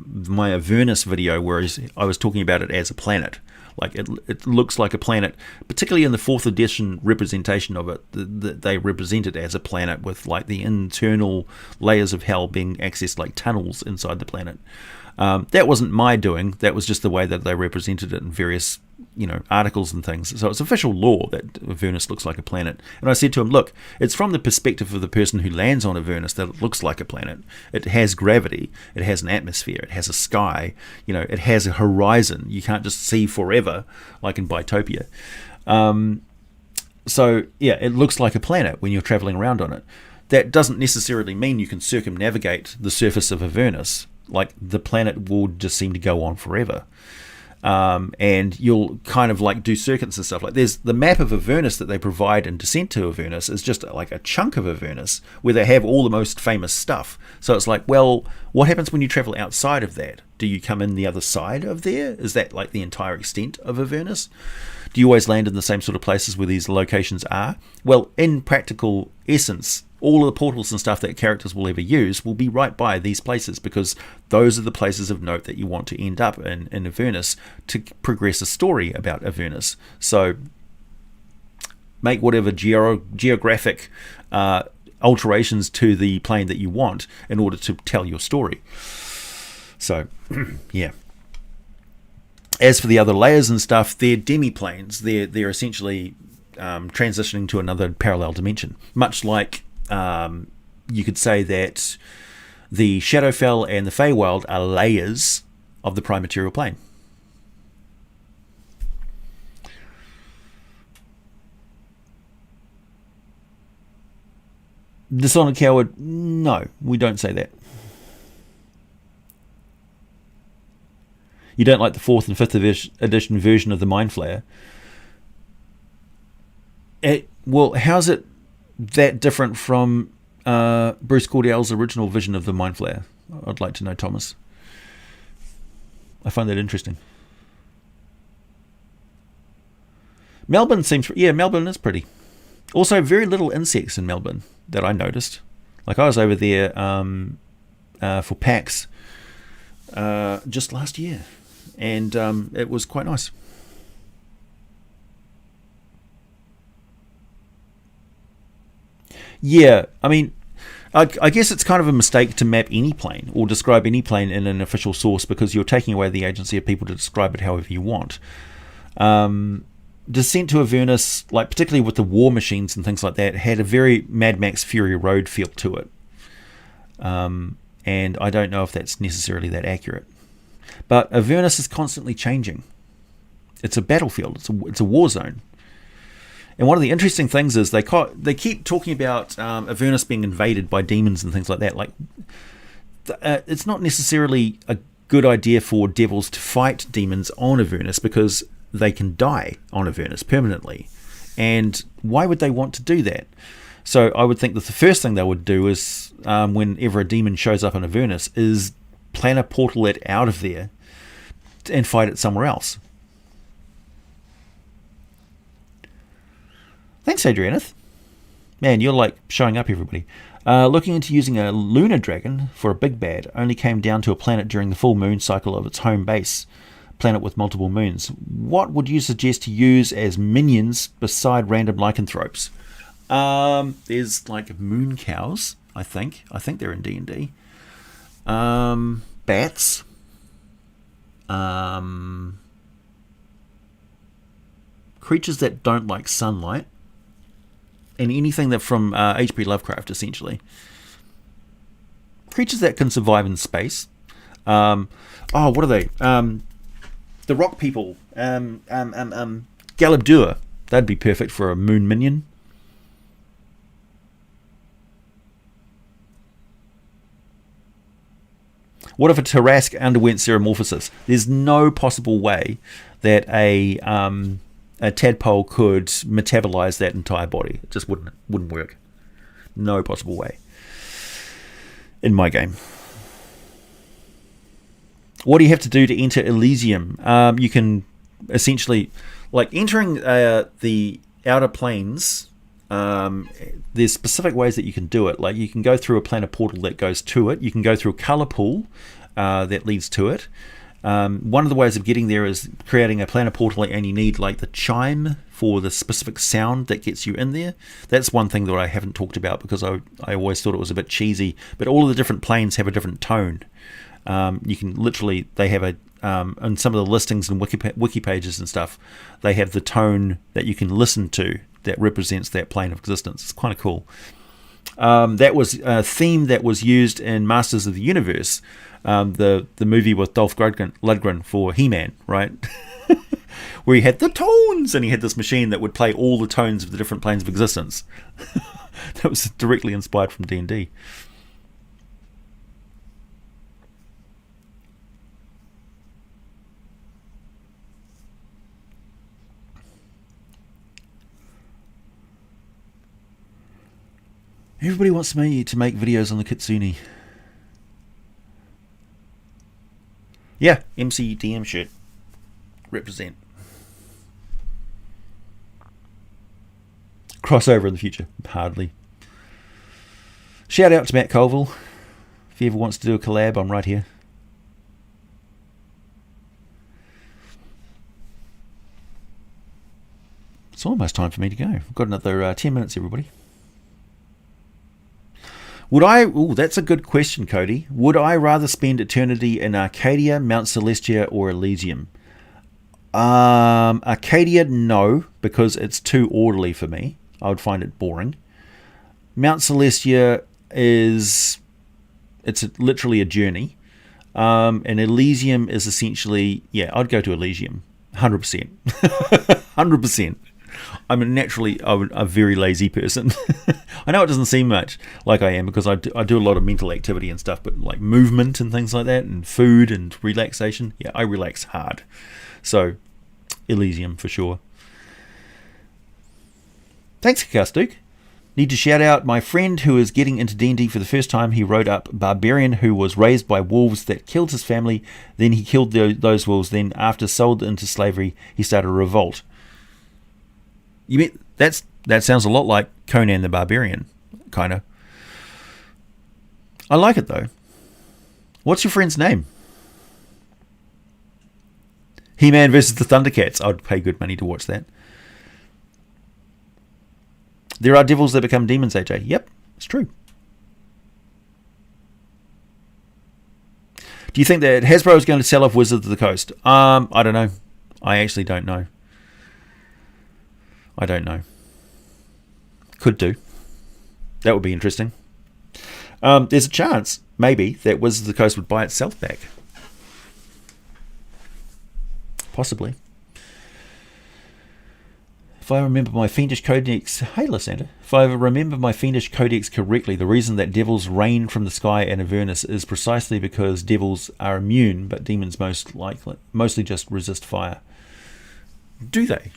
my Avernus video where I was talking about it as a planet. Like, it looks like a planet, particularly in the 4th edition representation of it. They represent it as a planet with like the internal layers of hell being accessed like tunnels inside the planet. That wasn't my doing. That was just the way that they represented it in various, articles and things. So it's official law that Avernus looks like a planet. And I said to him, look, it's from the perspective of the person who lands on Avernus that it looks like a planet. It has gravity. It has an atmosphere. It has a sky. It has a horizon. You can't just see forever like in Bitopia. So, yeah, it looks like a planet when you're traveling around on it. That doesn't necessarily mean you can circumnavigate the surface of Avernus. Like, the planet will just seem to go on forever. And you'll kind of like do circuits and stuff. Like, there's the map of Avernus that they provide in Descent to Avernus is just like a chunk of Avernus where they have all the most famous stuff. So it's like, well, what happens when you travel outside of that? Do you come in the other side of there? Is that like the entire extent of Avernus? Do you always land in the same sort of places where these locations are? Well, in practical essence, all of the portals and stuff that characters will ever use will be right by these places, because those are the places of note that you want to end up in Avernus to progress a story about Avernus. So make whatever geographic alterations to the plane that you want in order to tell your story. So, yeah. As for the other layers and stuff, they're demi-planes. They're essentially transitioning to another parallel dimension. Much like you could say that the Shadowfell and the Feywild are layers of the Prime Material Plane. Dishonored Coward, no, we don't say that. You don't like the 4th and 5th edition version of the Mind Flayer. Well, how's it that different from Bruce Cordell's original vision of the Mind Flayer? I'd like to know, Thomas. I find that interesting. Melbourne seems... Yeah, Melbourne is pretty. Also, very little insects in Melbourne that I noticed. Like, I was over there for PAX just last year. and it was quite nice. Yeah, I mean, I guess it's kind of a mistake to map any plane or describe any plane in an official source, because you're taking away the agency of people to describe it however you want. Descent to Avernus, like particularly with the war machines and things like that, had a very Mad Max Fury Road feel to it. And I don't know if that's necessarily that accurate. But Avernus is constantly changing. It's a battlefield. It's a war zone. And one of the interesting things is they keep talking about Avernus being invaded by demons and things like that. Like, it's not necessarily a good idea for devils to fight demons on Avernus, because they can die on Avernus permanently. And why would they want to do that? So I would think that the first thing they would do is, whenever a demon shows up on Avernus, is plan a portal it out of there and fight it somewhere else. Thanks, Adrianeth. Man, you're like showing up, everybody. Looking into using a lunar dragon for a big bad. Only came down to a planet during the full moon cycle of its home base. Planet with multiple moons. What would you suggest to use as minions beside random lycanthropes? There's like moon cows, I think. I think they're in D&D. Bats. Creatures that don't like sunlight. And anything that from H.P. Lovecraft, essentially. Creatures that can survive in space. What are they? The rock people. Galabdur. That'd be perfect for a moon minion. What if a Tarrasque underwent Ceramorphosis? There's no possible way that a tadpole could metabolize that entire body. It just wouldn't work. No possible way. In my game. What do you have to do to enter Elysium? You can essentially, like entering the outer planes, there's specific ways that you can do it. Like you can go through a planar portal that goes to it. You can go through a color pool that leads to it. One of the ways of getting there is creating a planar portal, and you need like the chime for the specific sound that gets you in there. That's one thing that I haven't talked about, because I always thought it was a bit cheesy, but all of the different planes have a different tone. You can literally, they have a on some of the listings and wiki pages and stuff, they have the tone that you can listen to that represents that plane of existence. It's kind of cool. That was a theme that was used in Masters of the Universe, the movie with Dolph Lundgren for He-Man, right? Where he had the tones, and he had this machine that would play all the tones of the different planes of existence. That was directly inspired from D&D. Everybody wants me to make videos on the Kitsune. Yeah, MCDM shirt. Represent. Crossover in the future. Hardly. Shout out to Matt Colville. If he ever wants to do a collab, I'm right here. It's almost time for me to go. I've got another 10 minutes, everybody. That's a good question, Cody. Would I rather spend eternity in Arcadia, Mount Celestia, or Elysium? Arcadia, no, because it's too orderly for me. I would find it boring. Mount Celestia it's literally a journey. And Elysium is essentially, I'd go to Elysium. 100%. 100%. I'm a very lazy person. I know it doesn't seem much like I am, because I do a lot of mental activity and stuff, but like movement and things like that, and food and relaxation, I relax hard. So Elysium for sure. Thanks, Kastuke. Need to shout out my friend who is getting into D&D for the first time. He wrote up Barbarian, who was raised by wolves that killed his family. Then he killed those wolves. Then after sold into slavery, he started a revolt. You mean that sounds a lot like Conan the Barbarian, kind of. I like it though. What's your friend's name? He-Man versus the Thundercats. I'd pay good money to watch that. There are devils that become demons, AJ. Yep, it's true. Do you think that Hasbro is going to sell off Wizards of the Coast? I don't know. I actually don't know. I don't know. Could do. That would be interesting. There's a chance, maybe, that Wizards of the Coast would buy itself back. Possibly. If I remember my Fiendish Codex... Hey, Lysander. If I remember my Fiendish Codex correctly, the reason that devils rain from the sky in Avernus is precisely because devils are immune, but demons mostly just resist fire. Do they?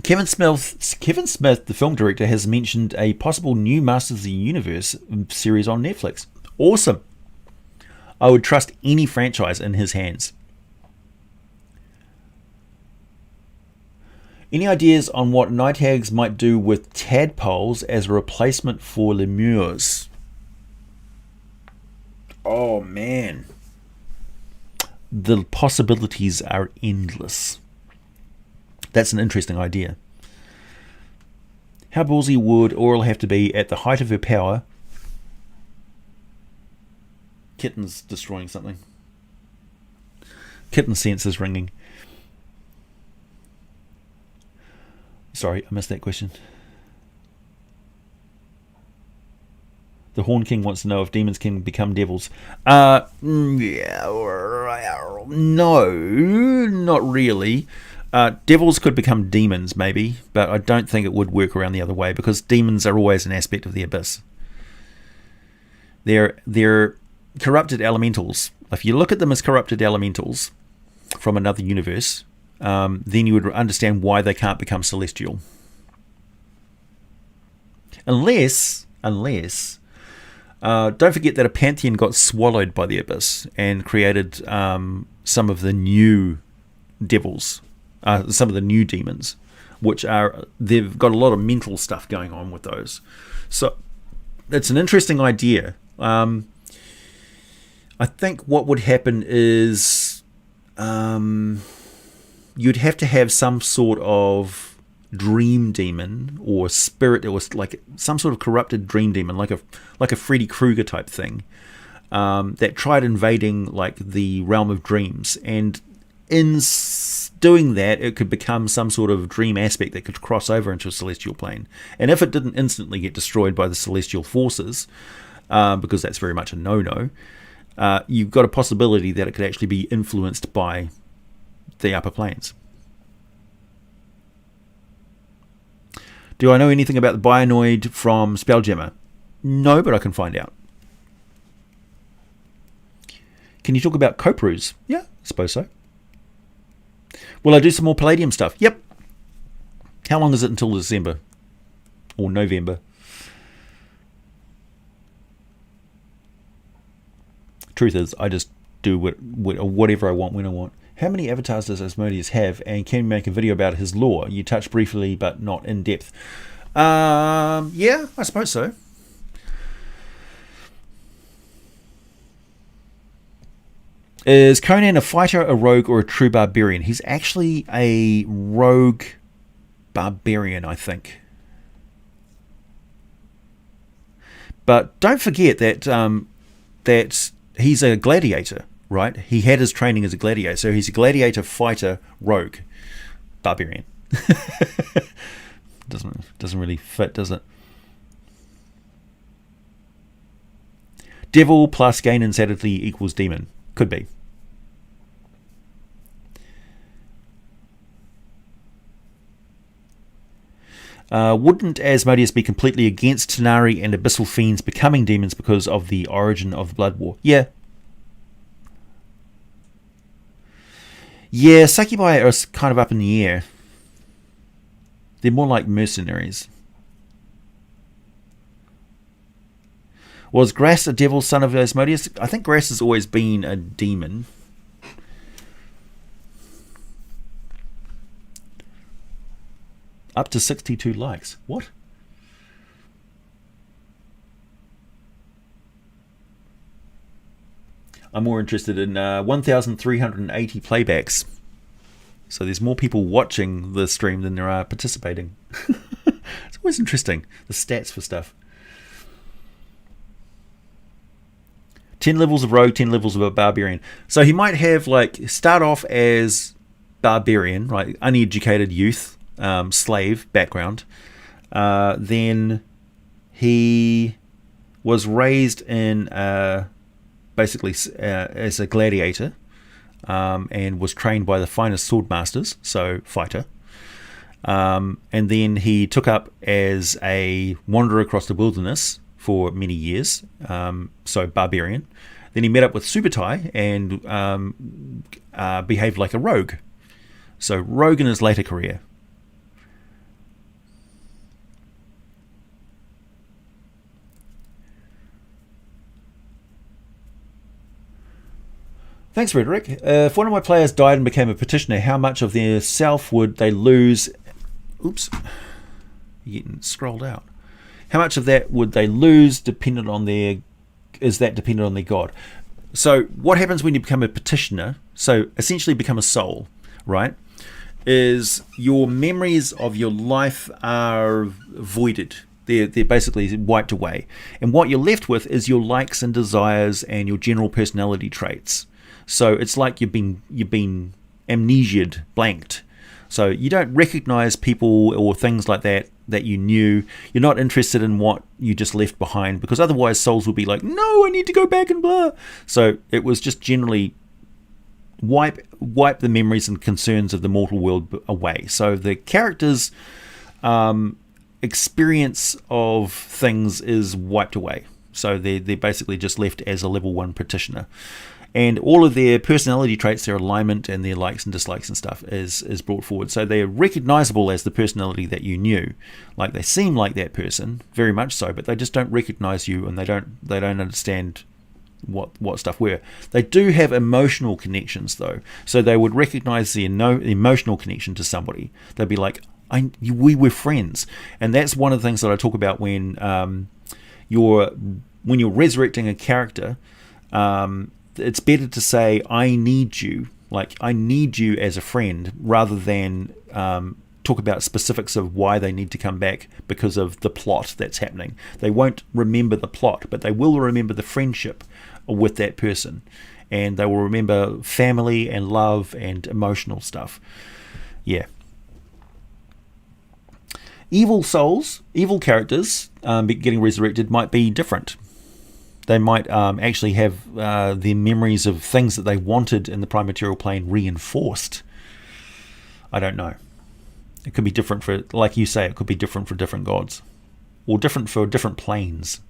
Kevin Smith, the film director, has mentioned a possible new Masters of the Universe series on Netflix. Awesome. I would trust any franchise in his hands. Any ideas on what night hags might do with tadpoles as a replacement for lemurs? Oh man. The possibilities are endless. That's an interesting idea. How ballsy would Auril have to be at the height of her power? Kitten's destroying something. Kitten sense is ringing. Sorry, I missed that question. The Horn King wants to know if demons can become devils. Yeah, no, not really. Devils could become demons, maybe, but I don't think it would work around the other way because demons are always an aspect of the abyss. They're corrupted elementals. If you look at them as corrupted elementals from another universe, then you would understand why they can't become celestial. Unless, don't forget that a pantheon got swallowed by the abyss and created some of the new devils. Some of the new demons, they've got a lot of mental stuff going on with those. So it's an interesting idea. I think what would happen is you'd have to have some sort of dream demon or spirit. It was like some sort of corrupted dream demon, like a Freddy Krueger type thing that tried invading like the realm of dreams, and in doing that, it could become some sort of dream aspect that could cross over into a celestial plane. And if it didn't instantly get destroyed by the celestial forces, because that's very much a no-no, you've got a possibility that it could actually be influenced by the upper planes. Do I know anything about the Bionoid from Spelljammer? No, but I can find out. Can you talk about Coprus? Yeah, I suppose so. Will I do some more Palladium stuff? Yep. How long is it until December? Or November? Truth is, I just do whatever I want when I want. How many avatars does Asmodeus have, and can you make a video about his lore? You touched briefly, but not in depth. Yeah, I suppose so. Is Conan a fighter, a rogue, or a true barbarian? He's actually a rogue barbarian, I think. But don't forget that that he's a gladiator, right? He had his training as a gladiator, so he's a gladiator, fighter, rogue, barbarian. Doesn't really fit, does it? Devil plus gain insanity equals demon. Could be. Wouldn't Asmodeus be completely against Tanari and Abyssal Fiends becoming demons because of the origin of the Blood War? Yeah. Yeah, Succubi are kind of up in the air. They're more like mercenaries. Was Grass a devil, son of Asmodeus? I think Grass has always been a demon. Up to 62 likes. What? I'm more interested in 1,380 playbacks. So there's more people watching the stream than there are participating. It's always interesting, the stats for stuff. 10 levels of rogue, 10 levels of a barbarian. So he might have, like, start off as barbarian, right? Uneducated youth, slave background. Then he was raised in basically as a gladiator, and was trained by the finest sword masters, so fighter. And then he took up as a wanderer across the wilderness for many years, so barbarian. Then he met up with Subutai and behaved like a rogue. So rogue in his later career. Thanks, Frederick. If one of my players died and became a petitioner, how much of their self would they lose? Oops, you're getting scrolled out. How much of that would they lose dependent on their god? So what happens when you become a petitioner, so essentially become a soul, right, is your memories of your life are voided. They're basically wiped away. And what you're left with is your likes and desires and your general personality traits. So it's like you've been amnesiaed, blanked. So you don't recognize people or things like that you knew. You're not interested in what you just left behind, because otherwise souls will be like, no, I need to go back and blah. So it was just generally wipe the memories and concerns of the mortal world away. So the character's experience of things is wiped away. So they're basically just left as a level 1 petitioner. And all of their personality traits, their alignment and their likes and dislikes and stuff is brought forward. So they're recognizable as the personality that you knew. Like, they seem like that person, very much so, but they just don't recognize you, and they don't understand what stuff were. They do have emotional connections, though. So they would recognize the emotional connection to somebody. They'd be like, we were friends. And that's one of the things that I talk about when you're resurrecting a character. It's better to say, I need you, like, I need you as a friend, rather than talk about specifics of why they need to come back because of the plot that's happening. They won't remember the plot, but they will remember the friendship with that person, and they will remember family and love and emotional stuff. Yeah. Evil souls, evil characters getting resurrected might be different. They might actually have their memories of things that they wanted in the prime material plane reinforced. I don't know. It could be different for, like you say, it could be different for different gods. Or different for different planes.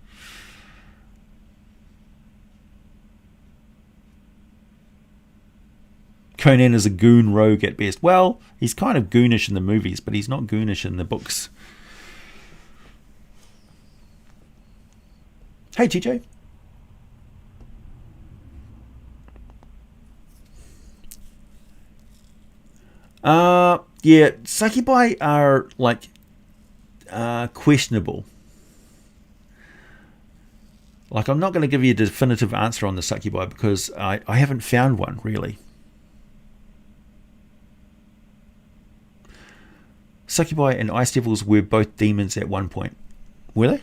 Conan is a goon rogue at best. Well, he's kind of goonish in the movies, but he's not goonish in the books. Hey, TJ. Yeah, succubi are like questionable. Like, I'm not going to give you a definitive answer on the succubi because I haven't found one really. Succubi and ice devils were both demons at one point. Were they?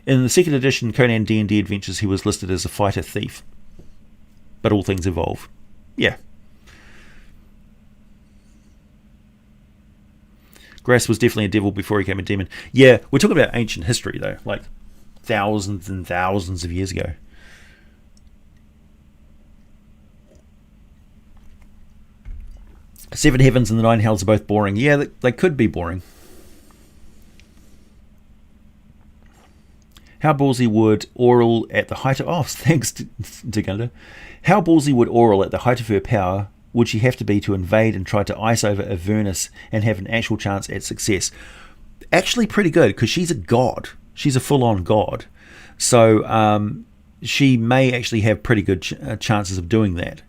In the second edition Conan D&D Adventures, he was listed as a fighter thief. But all things evolve. Yeah. Grass was definitely a devil before he became a demon. Yeah, we're talking about ancient history, though. Like, thousands and thousands of years ago. Seven Heavens and the Nine Hells are both boring. Yeah, they could be boring. How ballsy would Oral at the height of... Oh, thanks, Degunda. How ballsy would Oral at the height of her power would she have to be to invade and try to ice over Avernus and have an actual chance at success? Actually pretty good, because she's a god. She's a full-on god. So she may actually have pretty good chances of doing that.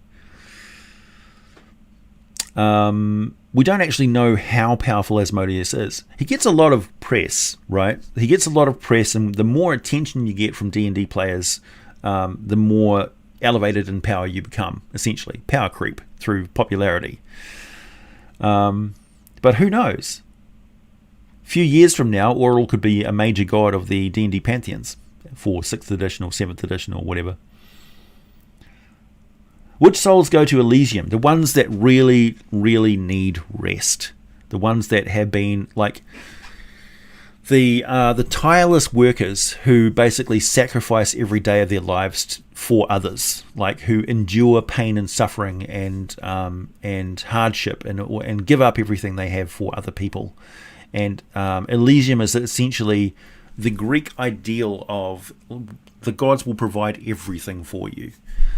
we don't actually know how powerful Asmodeus is. He gets a lot of press, right? He gets a lot of press, and the more attention you get from D&D players, the more elevated in power you become, essentially. Power creep through popularity. But who knows? A few years from now, Auril could be a major god of the D&D pantheons for 6th edition or 7th edition or whatever. Which souls go to Elysium? The ones that really, really need rest. The ones that have been like the tireless workers who basically sacrifice every day of their lives for others, like who endure pain and suffering and hardship and give up everything they have for other people. And Elysium is essentially the Greek ideal of the gods will provide everything for you.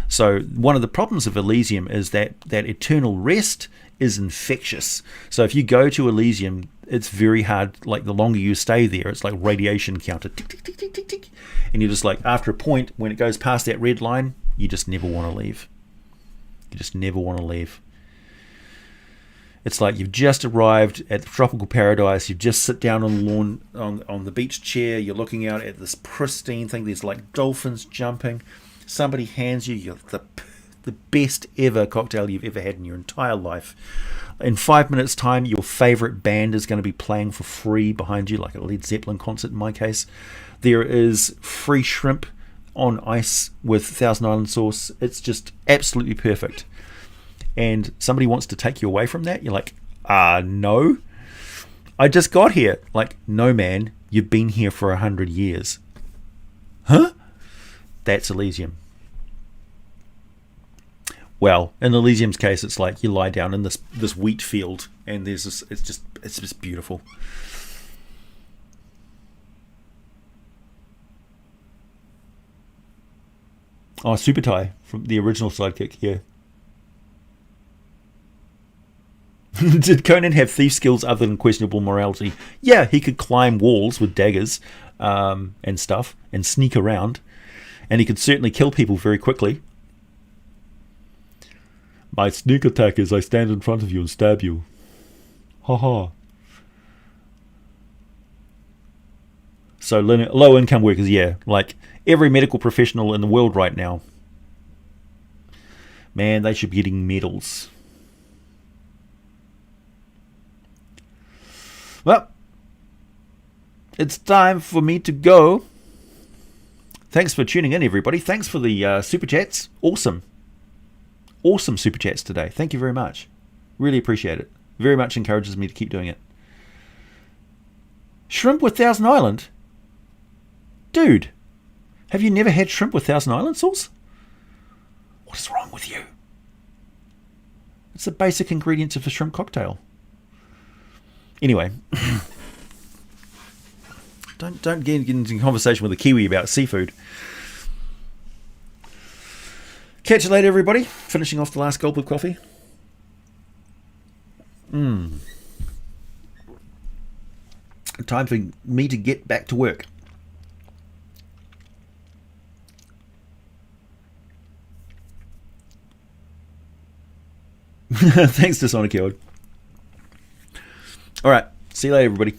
So one of the problems of Elysium is that eternal rest is infectious. So if you go to Elysium, it's very hard. Like the longer you stay there, it's like radiation counter, tick, tick, tick, tick, tick, tick. And you're just like, after a point, when it goes past that red line, you just never want to leave. You just never want to leave. It's like you've just arrived at the tropical paradise. You just sit down on the lawn, on the beach chair. You're looking out at this pristine thing. There's like dolphins jumping. Somebody hands you the best ever cocktail you've ever had in your entire life. In 5 minutes' time, your favorite band is going to be playing for free behind you, like a Led Zeppelin concert in my case. There is free shrimp on ice with Thousand Island sauce. It's just absolutely perfect. And somebody wants to take you away from that. You're like, no. I just got here. Like, no, man, you've been here for 100 years. Huh? That's Elysium. Well, in Elysium's case, it's like you lie down in this wheat field, and there's this. It's just beautiful. Oh, Super Tie from the original Sidekick, yeah. Did Conan have thief skills other than questionable morality? Yeah, he could climb walls with daggers and stuff, and sneak around, and he could certainly kill people very quickly. My sneak attack is I stand in front of you and stab you. Ha ha. So low income workers, yeah, like every medical professional in the world right now. Man, they should be getting medals. Well, it's time for me to go. Thanks for tuning in, everybody. Thanks for the super chats. Awesome super chats today. Thank you very much. Really appreciate it. Very much encourages me to keep doing it. Shrimp with Thousand Island? Dude, have you never had shrimp with Thousand Island sauce? What is wrong with you? It's the basic ingredients of a shrimp cocktail. Anyway, don't get into conversation with a Kiwi about seafood. Catch you later, everybody. Finishing off the last gulp of coffee. Time for me to get back to work. Thanks, Dishonored Keyword. All right. See you later, everybody.